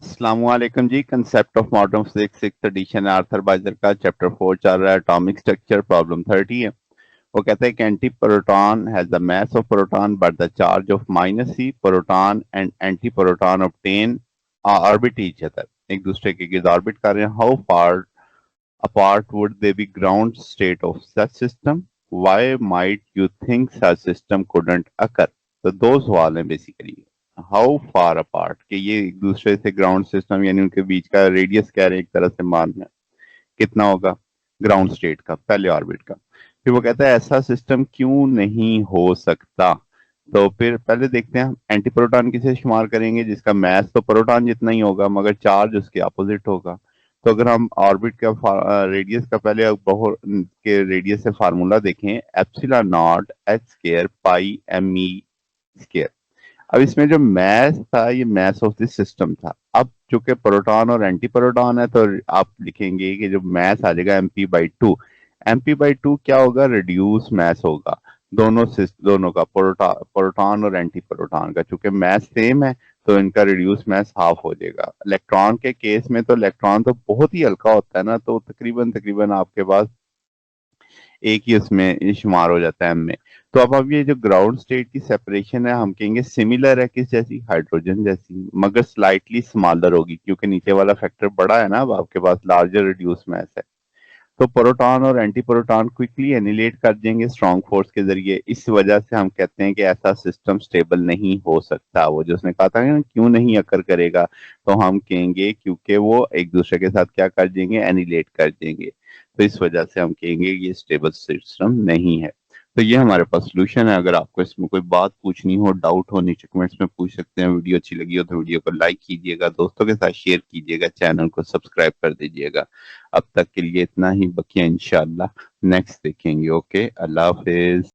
अस्सलामुअलैकुम जी। Concept of modern physics six edition Arthur Beiser का चैप्टर 4 चल रहा है। एटॉमिक स्ट्रक्चर प्रॉब्लम 30 है। वो कहता है कि anti proton has the mass of proton but the charge of minus c proton and anti proton obtain orbit each other. एक दूसरे के गिर्द ऑर्बिट कर रहे हैं। How far apart would they be ground state of such system? Why might you think such system couldn't occur? तो दो सवाल हैं बेसिकली। हाउ फार अपार्ट कि ये एक दूसरे से ग्राउंड सिस्टम यानी उनके बीच का रेडियस कह रहे हैं, एक तरह से मानना है कितना होगा ग्राउंड स्टेट का पहले ऑर्बिट का। फिर वो कहता है ऐसा सिस्टम क्यों नहीं हो सकता। तो फिर पहले देखते हैं एंटी प्रोटॉन किसे शुमार करेंगे जिसका मैस तो प्रोटॉन जितना ही होगा मगर चार्ज उसके अपोजिट होगा। तो अगर हम ऑर्बिट का रेडियस का पहले बहुत के रेडियस से फार्मूला देखें epsilon nought h square pi m e square. अब इसमें जो मैथ था ये मैथ ऑफ दिस सिस्टम था। अब चूंकि प्रोटॉन और एंटी प्रोटॉन है तो आप लिखेंगे कि जो मैथ आ जाएगा MP/2। MP/2 क्या होगा रिड्यूस मैथ होगा दोनों का प्रोटॉन और एंटी प्रोटॉन का। चूंकि मैथ सेम है तो इनका रिड्यूस मैथ हाफ हो जाएगा। इलेक्ट्रॉन के केस में तो इलेक्ट्रॉन तो बहुत ही हल्का होता है ना, तो तकरीबन तकरीबन आपके पास एक ही उसमें शुमार हो जाता है एम में। तो अब ये जो ग्राउंड स्टेट की सेपरेशन है हम कहेंगे सिमिलर है किस जैसी हाइड्रोजन जैसी मगर स्लाइटली स्मॉलर होगी क्योंकि नीचे वाला फैक्टर बड़ा है ना। अब आपके पास लार्जर रिड्यूस मैस है तो प्रोटॉन और एंटी प्रोटॉन क्विकली एनिलेट कर देंगे स्ट्रॉन्ग फोर्स के जरिए। इस वजह से हम कहते हैं कि ऐसा सिस्टम स्टेबल नहीं हो सकता। वो जो उसने कहा था ना क्यों नहीं अकर करेगा तो हम कहेंगे क्योंकि वो एक दूसरे के साथ क्या कर देंगे एनिलेट कर देंगे। तो इस वजह से हम कहेंगे ये स्टेबल सिस्टम नहीं है। तो ये हमारे पास सोल्यूशन है। अगर आपको इसमें कोई बात पूछनी हो डाउट हो नीचे कमेंट्स में पूछ सकते हैं। वीडियो अच्छी लगी हो तो वीडियो को लाइक कीजिएगा, दोस्तों के साथ शेयर कीजिएगा, चैनल को सब्सक्राइब कर दीजिएगा। अब तक के लिए इतना ही, बकिया इंशाल्लाह नेक्स्ट देखेंगे। ओके, अल्लाह हाफिज।